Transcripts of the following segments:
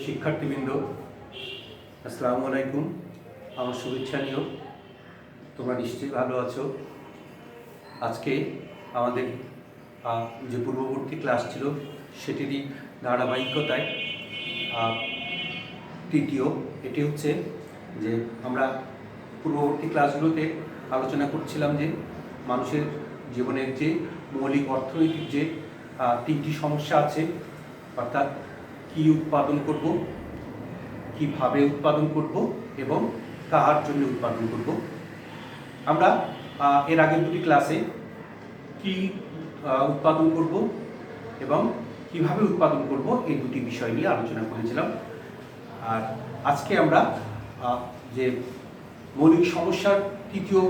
শিক্ষার্থীবৃন্দ, আসসালামু আলাইকুম। আমার শুভেচ্ছা নিও। তোমরা নিশ্চয়ই ভালো আছো। আজকে আমাদের যে পূর্ববর্তী ক্লাস ছিল সেটিরই ধারাবাহিকতায় তৃতীয় এটি হচ্ছে যে আমরা পূর্ববর্তী ক্লাসগুলোতে আলোচনা করছিলাম যে মানুষের জীবনের যে মৌলিক অর্থনৈতিক যে তিনটি সমস্যা আছে, অর্থাৎ কি উৎপাদন করব, কিভাবে উৎপাদন করব এবং কার জন্য উৎপাদন করব। আমরা এর আগের দুটি ক্লাসে কি উৎপাদন করব এবং কিভাবে উৎপাদন করব এই দুটি বিষয় নিয়ে আলোচনা করেছিলাম। আর আজকে আমরা যে মৌলিক সমস্যার তৃতীয়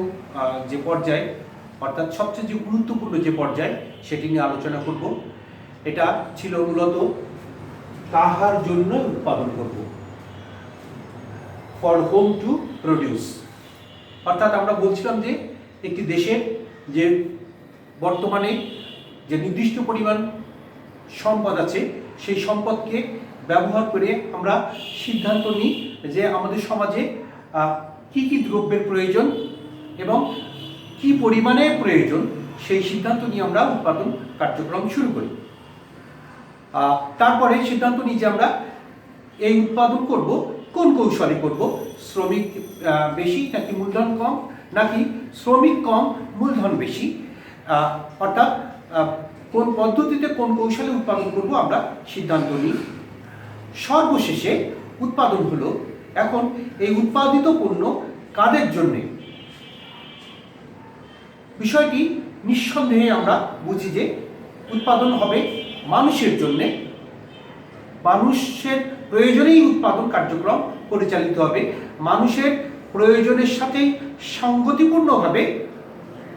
যে পর্যায়, অর্থাৎ সবচেয়ে যে গুরুত্বপূর্ণ যে পর্যায় সেটি নিয়ে আলোচনা করব। এটা ছিল মূলত কাহার জন্য উৎপাদন করব, ফর হোম টু প্রডিউস। অর্থাৎ আমরা বলছিলাম যে একটি দেশের যে বর্তমানে যে নির্দিষ্ট পরিমাণ সম্পদ আছে সেই সম্পদকে ব্যবহার করে আমরা সিদ্ধান্ত নিই যে আমাদের সমাজে কি কি দ্রব্যের প্রয়োজন এবং কি পরিমাণে প্রয়োজন, সেই সিদ্ধান্ত নিয়ে আমরা উৎপাদন কার্যক্রম শুরু করি। তারপরে সিদ্ধান্ত নিই যে আমরা এই উৎপাদন করব কোন কৌশলে করব, শ্রমিক বেশি নাকি মূলধন কম, নাকি শ্রমিক কম মূলধন বেশি, অর্থাৎ কোন পদ্ধতিতে কোন কৌশলে উৎপাদন করব আমরা সিদ্ধান্ত নিই। সর্বশেষে উৎপাদন হলো এখন এই উৎপাদিত পণ্য কাদের জন্যে। বিষয়টি নিঃসন্দেহে আমরা বুঝি যে উৎপাদন হবে মানুষের জন্যে, মানুষের প্রয়োজনেই উৎপাদন কার্যক্রম পরিচালিত হবে। মানুষের প্রয়োজনের সাথে সঙ্গতিপূর্ণভাবে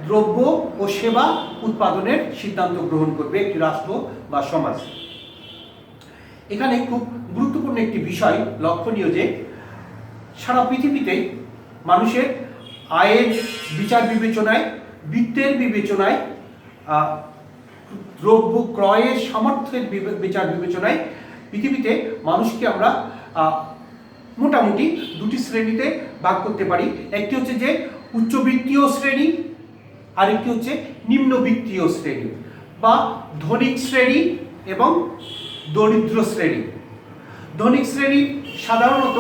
দ্রব্য ও সেবা উৎপাদনের সিদ্ধান্ত গ্রহণ করবে একটি রাষ্ট্র বা সমাজ। এখানে খুব গুরুত্বপূর্ণ একটি বিষয় লক্ষণীয় যে সারা পৃথিবীতে মানুষের আয়ের বিচার বিবেচনায়, বৃত্তের বিবেচনায়, দ্রব্য ক্রয়ের সামর্থ্যের বিচার বিবেচনায় পৃথিবীতে মানুষকে আমরা মোটামুটি দুটি শ্রেণীতে ভাগ করতে পারি। একটি হচ্ছে যে উচ্চবৃত্তীয় শ্রেণী, আরেকটি হচ্ছে নিম্নবৃত্তীয় শ্রেণী বা ধনিক শ্রেণী এবং দরিদ্র শ্রেণী। ধনিক শ্রেণী সাধারণত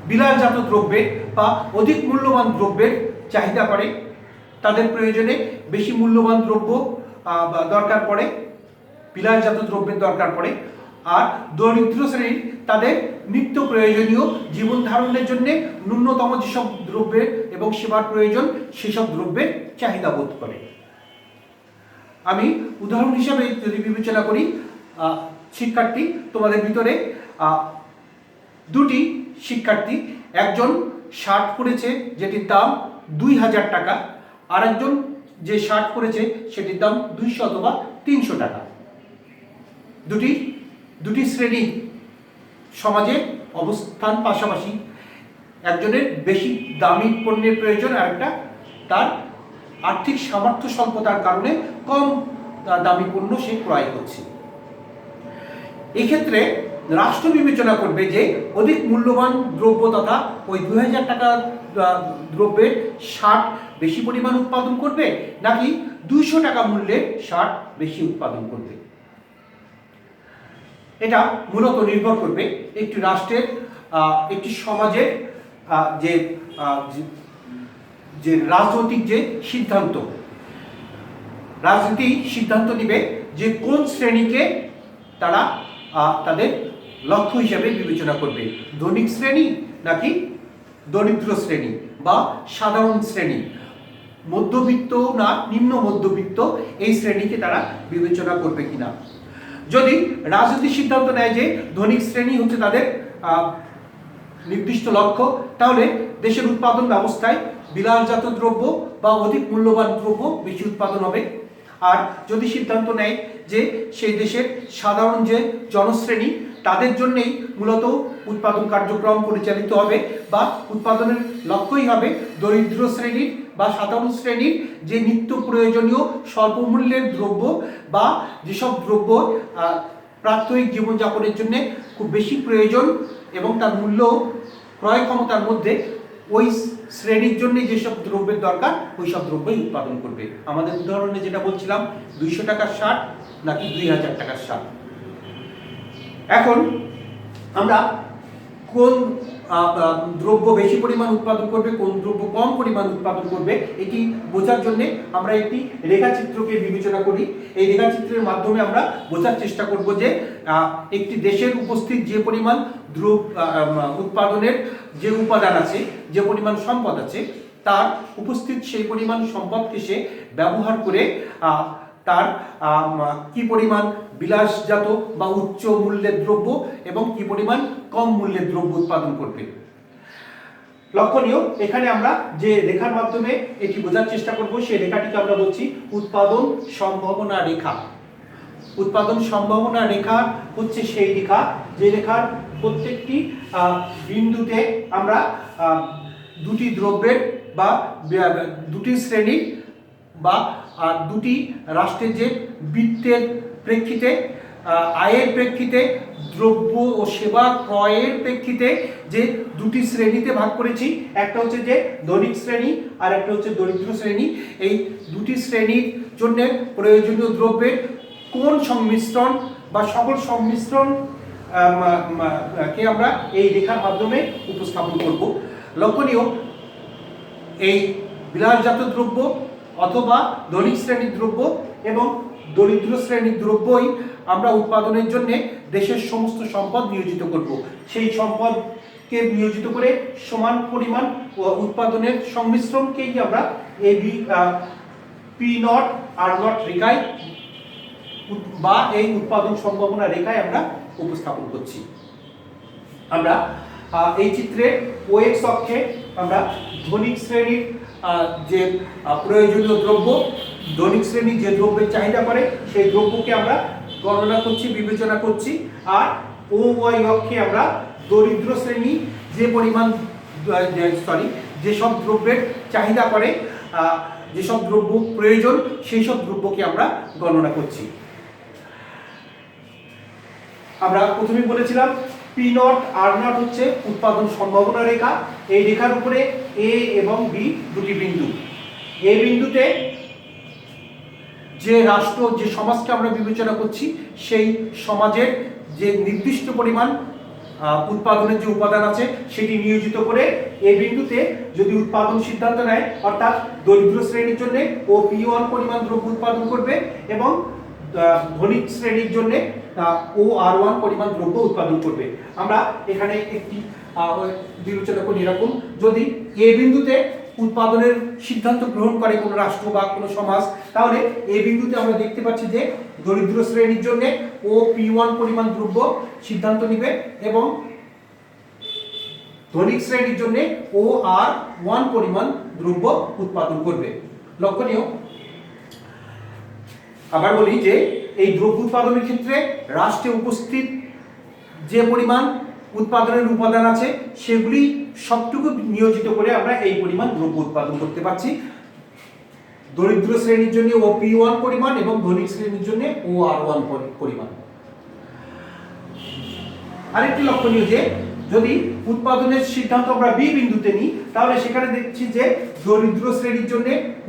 বিলাসজাত দ্রব্যের বা অধিক মূল্যবান দ্রব্যের চাহিদা করে, তাদের প্রয়োজনে বেশি মূল্যবান দ্রব্য দরকার পড়ে, বিলাসজাত দ্রব্যের দরকার পড়ে। আর দরিদ্র শ্রেণীর তাদের নিত্য প্রয়োজনীয় জীবন ধারণের জন্য ন্যূনতম যেসব দ্রব্যের এবং সেবার প্রয়োজন সেসব দ্রব্যের চাহিদা বোধ করে। আমি উদাহরণ হিসাবে যদি বিবেচনা করি, শিক্ষার্থী তোমাদের ভিতরে দুটি শিক্ষার্থী, একজন শার্ট পরেছে যেটির দাম 2000 টাকা, আর একজন যে শার্ট পরেছে সেটির দাম 200 অথবা 300 টাকা। দুটি শ্রেণী সমাজে অবস্থান পাশাপাশি, একজনের বেশি দামি পণ্যের প্রয়োজন, আর একটা তার আর্থিক সামর্থ্য স্বল্পতার কারণে কম দামি পণ্য সে ক্রয় করছে। এক্ষেত্রে রাষ্ট্র বিবেচনা করবে যে অধিক মূল্যবান দ্রব্য তথা ওই 2000 টাকার দ্রব্যের শার্ট বেশি পরিমাণ উৎপাদন করবে নাকি 200 টাকা মূল্যের শার্ট বেশি উৎপাদন করবে। এটা মূলত নির্ভর করবে একটি রাষ্ট্রের, একটি সমাজের যে রাজনৈতিক যে সিদ্ধান্ত, রাজনীতি সিদ্ধান্ত নিবে যে কোন শ্রেণীকে তারা তাদের লক্ষ্য হিসাবে বিবেচনা করবে, ধনিক শ্রেণী নাকি দরিদ্র শ্রেণী বা সাধারণ শ্রেণী, মধ্যবিত্ত না নিম্ন মধ্যবিত্ত, এই শ্রেণীকে তারা বিবেচনা করবে কিনা। যদি রাজনীতি সিদ্ধান্ত নেয় যে ধনিক শ্রেণী হচ্ছে তাদের নির্দিষ্ট লক্ষ্য, তাহলে দেশের উৎপাদন ব্যবস্থায় বিলাসজাত দ্রব্য বা অধিক মূল্যবান দ্রব্য বেশি উৎপাদন হবে। আর যদি সিদ্ধান্ত নেয় যে সেই দেশের সাধারণ যে জনশ্রেণী তাদের জন্যেই মূলত উৎপাদন কার্যক্রম পরিচালিত হবে বা উৎপাদনের লক্ষ্যই হবে দরিদ্র শ্রেণীর বা সাধারণ শ্রেণীর যে নিত্য প্রয়োজনীয় স্বল্প মূল্যের দ্রব্য বা যেসব দ্রব্য প্রাত্যহিক জীবনযাপনের জন্য খুব বেশি প্রয়োজন এবং তার মূল্য ক্রয় ক্ষমতার মধ্যে ওই শ্রেণীর জন্য যেসব দ্রব্যের দরকার ওই সব দ্রব্যই উৎপাদন করবে। আমাদের উদাহরণে যেটা বলছিলাম 200 টাকার শার্ট নাকি 2000 টাকার শার্ট। এখন আমরা কোন দ্রব্য বেশি পরিমাণ উৎপাদন করবে, কোন দ্রব্য কম পরিমাণ উৎপাদন করবে, এটি বোঝার জন্য আমরা একটি রেখাচিত্রকে বিবেচনা করি। এই রেখাচিত্রের মাধ্যমে আমরা বোঝার চেষ্টা করব যে একটি দেশের উপস্থিত যে পরিমাণ উৎপাদনের যে উপাদান আছে, যে পরিমাণ সম্পদ আছে, তার উপস্থিত সেই পরিমাণ সম্পদকে সে ব্যবহার করে তার কি পরিমাণ বিলাসজাত বা উচ্চ মূল্যের দ্রব্য এবং কি পরিমাণ কম মূল্যের দ্রব্য উৎপাদন করবে। লক্ষণীয়, এখানে আমরা যে রেখার মাধ্যমে এটি বোঝার চেষ্টা করব সেই রেখাটিকে আমরা বলছি উৎপাদন সম্ভাবনা রেখা। উৎপাদন সম্ভাবনা রেখা হচ্ছে সেই রেখা যে রেখার প্রত্যেকটি বিন্দুতে আমরা দুটি দ্রব্যের বা দুটি শ্রেণীর বা দুটি রাষ্ট্রের যে বৃত্তের প্রেক্ষিতে, আয়ের প্রেক্ষিতে, দ্রব্য ও সেবা ক্রয়ের প্রেক্ষিতে যে দুটি শ্রেণীতে ভাগ করেছি, একটা হচ্ছে যে ধনিক শ্রেণী আর একটা হচ্ছে দরিদ্র শ্রেণী। এই দুটি শ্রেণীর জন্য প্রয়োজনীয় দ্রব্যের কোন সংমিশ্রণ বা সকল সংমিশ্রণ কে আমরা এই রেখার মাধ্যমে উপস্থাপন করব। লক্ষণীয়, এই বিলাসজাত দ্রব্য অথবা ধনিক শ্রেণীর দ্রব্য এবং দরিদ্র শ্রেণীর দ্রব্যই আমরা উৎপাদনের জন্য দেশের সমস্ত সম্পদ নিয়োজিত করব। সেই সম্পদকে নিয়োজিত করে সমান পরিমাণ উৎপাদনের সংমিশ্রণকেই আমরা P0 R0 রেখায় বা এই উৎপাদন সম্ভাবনা রেখায় আমরা উপস্থাপন করছি। আমরা এই চিত্রে OX অক্ষে আমরা ধনিক শ্রেণীর যে প্রয়োজনীয় দ্রব্য, ধনিক শ্রেণী যে দ্রব্যের চাহিদা করে সেই দ্রব্যকে আমরা গণনা করছি, বিবেচনা করছি। আর OY অক্ষে আমরা দরিদ্র শ্রেণী যে পরিমাণ যেসব দ্রব্যের চাহিদা করে, যেসব দ্রব্য প্রয়োজন সেই সব দ্রব্যকে আমরা গণনা করছি। আমরা প্রথমে বলেছিলাম P0 R0 হচ্ছে উৎপাদন সম্ভাবনা রেখা। এই রেখার উপরে A এবং B দুটি বিন্দু। A বিন্দুতে যে রাষ্ট্র, যে সমাজকে আমরা বিবেচনা করছি সেই সমাজের যে নির্দিষ্ট পরিমাণ উৎপাদনের যে উপাদান আছে সেটি নিয়োজিত করে এ বিন্দুতে যদি উৎপাদন সিদ্ধান্ত নেয়, অর্থাৎ দরিদ্র শ্রেণীর জন্য ও P1 পরিমাণ দ্রব্য উৎপাদন করবে এবং ধনিক শ্রেণীর জন্য ও R1 পরিমাণ দ্রব্য উৎপাদন করবে। আমরা এখানে একটি বিবেচনা করি এরকম, যদি এ বিন্দুতে উৎপাদনের সিদ্ধান্ত গ্রহণ করে কোনো রাষ্ট্র বা কোনো সমাজ, তাহলে এই বিন্দুতে আমরা দেখতে পাচ্ছি যে দরিদ্র শ্রেণীর জন্য ও P1 পরিমাণ দ্রব্য সিদ্ধান্ত নিবে এবং ধনিক শ্রেণীর জন্য ও R1 পরিমাণ দ্রব্য উৎপাদন করবে। লক্ষণীয়, আবার বলি যে এই দ্রব্য উৎপাদনের ক্ষেত্রে রাষ্ট্রে উপস্থিত যে পরিমাণ উৎপাদনের উপাদান আছে সেগুলি সবটুকু নিয়োজিত করে আমরা এই পরিমাণ দ্রব্য উৎপাদন করতে পারছি। দরিদ্র শ্রেণীর জন্য ও P1 পরিমাণ এবং ধনিক শ্রেণীর জন্য ও R1 পরিমাণ। আরেকটি লক্ষণীয় যে যদি উৎপাদনের সিদ্ধান্ত আমরা B বিন্দুতে নিই, তাহলে সেখানে দেখছি যে দরিদ্র শ্রেণীর জন্য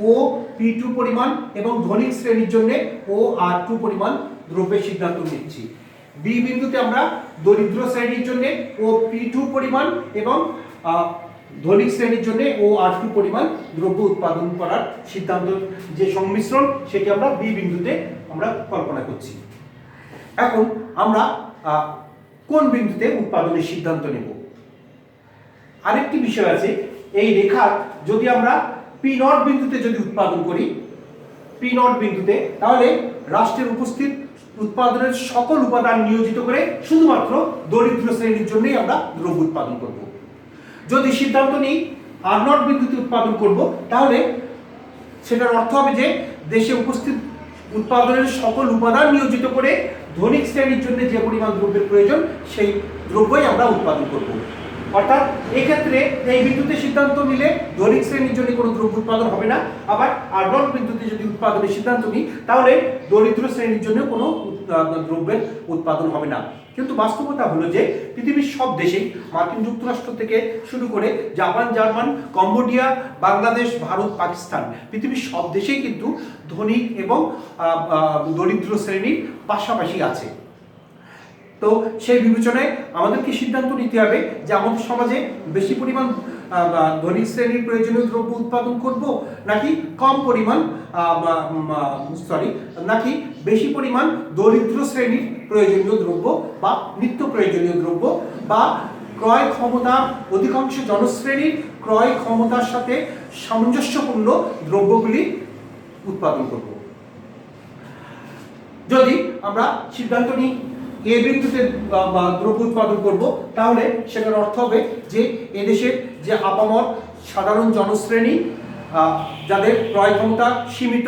ও P2 পরিমাণ এবং ধনিক শ্রেণীর জন্য ও R2 পরিমাণ দ্রব্যের সিদ্ধান্ত নিচ্ছি। B বিন্দুতে আমরা দরিদ্র শ্রেণীর জন্য ও P2 পরিমাণ এবং ধনিক শ্রেণীর জন্য ও R2 পরিমাণ দ্রব্য উৎপাদন করার সিদ্ধান্ত যে সংমিশ্রণ সেটি আমরা B বিন্দুতে আমরা কল্পনা করছি। এখন আমরা কোন বিন্দুতে উৎপাদনের সিদ্ধান্ত নেব? আরেকটি বিষয় আছে, এই রেখার যদি আমরা P0 বিন্দুতে যদি উৎপাদন করি, P0 বিন্দুতে, তাহলে রাষ্ট্রের উপস্থিত উৎপাদনের সকল উপাদান নিয়োজিত করে শুধুমাত্র দরিদ্র শ্রেণীর জন্যই আমরা দ্রব্য উৎপাদন করব। যদি সিদ্ধান্ত নিই R0 বিন্দুতে উৎপাদন করব, তাহলে সেটার অর্থ হবে যে দেশে উপস্থিত উৎপাদনের সকল উপাদান নিয়োজিত করে ধনিক শ্রেণীর জন্য যে পরিমাণ দ্রব্যের প্রয়োজন সেই দ্রব্যই আমরা উৎপাদন করব। অর্থাৎ এই ক্ষেত্রে এই বিদ্যুতের সিদ্ধান্ত নিলে ধনিক শ্রেণীর জন্য কোনো দ্রব্য উৎপাদন হবে না, আবার আর্বন বিদ্যুতে যদি উৎপাদনের সিদ্ধান্ত নিই তাহলে দরিদ্র শ্রেণীর জন্য কোনো দ্রব্যের উৎপাদন হবে না। কিন্তু বাস্তবতা হলো যে পৃথিবীর সব দেশেই মার্কিন যুক্তরাষ্ট্র থেকে শুরু করে Japan, German, Cambodia, Bangladesh, Bharat, Pakistan, পৃথিবীর সব দেশেই কিন্তু ধনী এবং দরিদ্র শ্রেণীর পাশাপাশি আছে। তো সেই বিবেচনায় আমাদেরকে সিদ্ধান্ত নিতে হবে যে আমাদের সমাজে বেশি পরিমাণ ধনিক শ্রেণীর প্রয়োজনীয় দ্রব্য উৎপাদন করব, নাকি কম পরিমাণ নাকি বেশি পরিমাণ দরিদ্র শ্রেণীর প্রয়োজনীয় দ্রব্য বা নিত্য প্রয়োজনীয় দ্রব্য বা ক্রয় ক্ষমতা অধিকাংশ জনশ্রেণীর ক্রয় ক্ষমতার সাথে সামঞ্জস্যপূর্ণ দ্রব্যগুলি উৎপাদন করব। যদি আমরা সিদ্ধান্ত নিই এ বিন্দুতে দ্রব্য উৎপাদন করব, তাহলে সেটার অর্থ হবে যে এদেশের যে আপামর সাধারণ জনশ্রেণী যাদের ক্রয় ক্ষমতা সীমিত,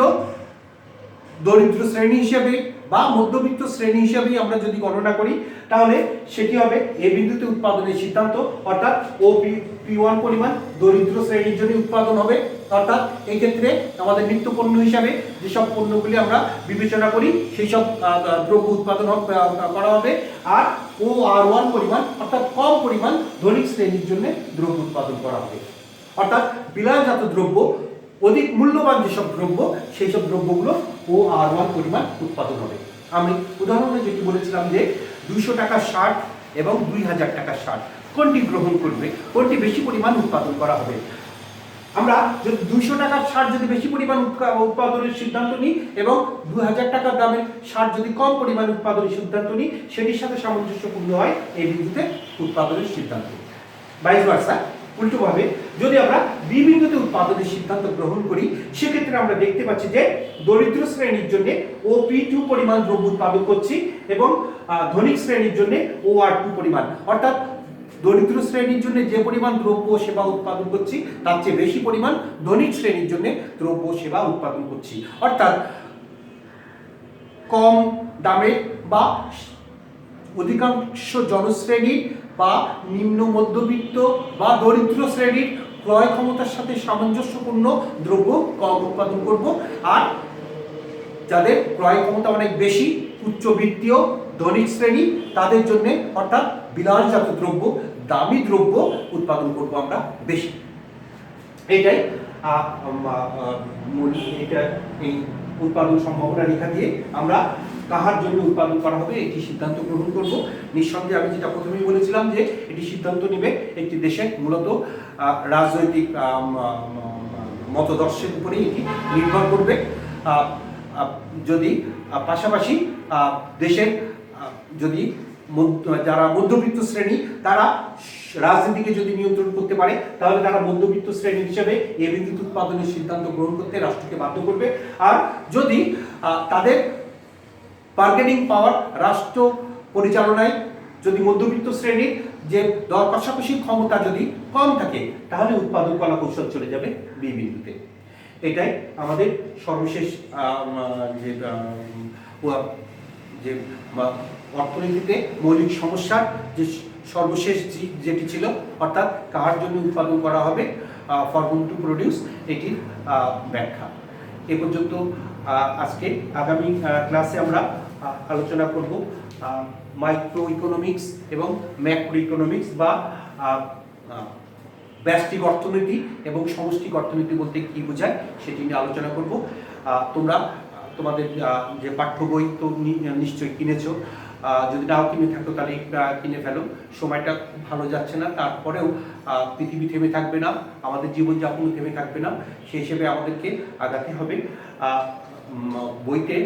দরিদ্র শ্রেণী হিসেবে বা মধ্যবিত্ত শ্রেণী হিসেবে আমরা যদি গণনা করি, তাহলে সেটি হবে এ বিন্দুতে উৎপাদনের সিদ্ধান্ত, অর্থাৎ P1 পরিমাণ দরিদ্র শ্রেণীর জন্য উৎপাদন হবে। অর্থাৎ এই ক্ষেত্রে আমাদের নিত্য পণ্য হিসাবে যেসব পণ্যগুলি আমরা বিবেচনা করি সেই সব দ্রব্য উৎপাদন করা হবে। আর OR1 পরিমাণ অর্থাৎ কম পরিমাণ ধনিক শ্রেণীর জন্য দ্রব্য উৎপাদন করা হবে। অর্থাৎ বিলাসজাত দ্রব্য, অধিক মূল্যবান যেসব দ্রব্য সেই সব দ্রব্যগুলো OR1 পরিমাণ উৎপাদন হবে। আমি উদাহরণে যেটি বলেছিলাম যে 200 টাকার শার্ট এবং 2000 টাকার শার্ট কোনটি গ্রহণ করবে, কোনটি বেশি পরিমাণ উৎপাদন করা হবে। আমরা যদি 200 টাকার শার্ট যদি বেশি পরিমাণ উৎপাদনের সিদ্ধান্ত নিই এবং 2000 টাকার দামের শার্ট যদি কম পরিমাণ উৎপাদনের সিদ্ধান্ত নিই, সেটির সাথে সামঞ্জস্যপূর্ণ হয় এই বিন্দুতে উৎপাদনের সিদ্ধান্ত। ভাইস ভার্সা উল্টোভাবে যদি আমরা বি বিন্দুতে উৎপাদনের সিদ্ধান্ত গ্রহণ করি, সেক্ষেত্রে আমরা দেখতে পাচ্ছি যে দরিদ্র শ্রেণীর জন্য OP2 পরিমাণ দ্রব্য উৎপাদন করছি এবং ধনিক শ্রেণীর জন্য OR2 পরিমাণ, অর্থাৎ দরিদ্র শ্রেণীর জন্য যে পরিমাণ দ্রব্য সেবা উৎপাদন করছি তার চেয়ে বেশি পরিমাণ ধনিক শ্রেণীর জন্য দ্রব্য সেবা উৎপাদন করছি। অর্থাৎ কম দামে বা অধিকাংশ জনশ্রেণীর বা নিম্ন মধ্যবিত্ত বা দরিদ্র শ্রেণীর ক্রয় ক্ষমতার সাথে সামঞ্জস্যপূর্ণ দ্রব্য কম উৎপাদন করব, আর যাদের ক্রয় ক্ষমতা অনেক বেশি উচ্চবিত্তীয় ধনিক শ্রেণী তাদের জন্য অর্থাৎ বিলাসজাত দ্রব্য, দামি দ্রব্য উৎপাদন করব আমরা বেশি। এইটাই এই উৎপাদন সম্ভাবনা রেখা দিয়ে আমরা কাহার জন্য উৎপাদন করা হবে এটি সিদ্ধান্ত গ্রহণ করব। নিঃসন্দেহে আমি যেটা প্রথমেই বলেছিলাম যে এটি সিদ্ধান্ত নেবে একটি দেশের মূলত রাজনৈতিক মতদর্শের উপরেই এটি নির্ভর করবে। যদি পাশাপাশি দেশের যদি যারা মধ্যবিত্ত শ্রেণী তারা রাজনীতিকে যদি নিয়ন্ত্রণ করতে পারে, তাহলে তারা মধ্যবিত্ত শ্রেণী হিসেবে এই বিদ্যুৎ উৎপাদনের সিদ্ধান্ত গ্রহণ করতে রাষ্ট্রকে বাধ্য করবে। আর যদি তাদের বার্গেনিং পাওয়ার রাষ্ট্র পরিচালনায় যদি মধ্যবিত্ত শ্রেণীর যে দর কষাকষির ক্ষমতা যদি কম থাকে, তাহলে উৎপাদন কলা কৌশল চলে যাবে বি বিন্দুতে। এটাই আমাদের সর্বশেষ যে অর্থনীতিতে মৌলিক সমস্যার যে সর্বশেষ যেটি ছিল, অর্থাৎ কার জন্য উৎপাদন করা হবে, ফর হুম টু প্রডিউস, এটির ব্যাখ্যা। এ পর্যন্ত আজকে। আগামী ক্লাসে আমরা আলোচনা করব মাইক্রো ইকোনমিক্স এবং ম্যাক্রো ইকোনমিক্স বা ব্যষ্টিক অর্থনীতি এবং সমষ্টিক অর্থনীতি বলতে কি বোঝায় সেটি নিয়ে আলোচনা করব। তোমরা তোমাদের যে পাঠ্য বই তো নিশ্চয়ই কিনেছো, যদি নাও কিনে থাকো তাহলে কিনে ফেলো। সময়টা খুব ভালো যাচ্ছে না, তারপরেও পৃথিবী থেমে থাকবে না, আমাদের জীবনযাপনও থেমে থাকবে না, সেই হিসেবে আমাদেরকে আগাতে হবে। বইতে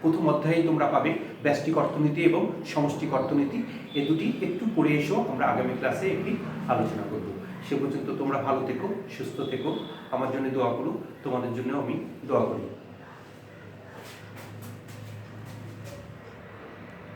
প্রথম অধ্যায়ে তোমরা পাবে ব্যষ্টিক অর্থনীতি এবং সমষ্টিক অর্থনীতি, এ দুটি একটু পড়ে এসো, আমরা আগামী ক্লাসে একটি আলোচনা করব। সে পর্যন্ত তোমরা ভালো থেকো, সুস্থ থেকো, আমার জন্য দোয়া করো, তোমাদের জন্য আমি দোয়া করি।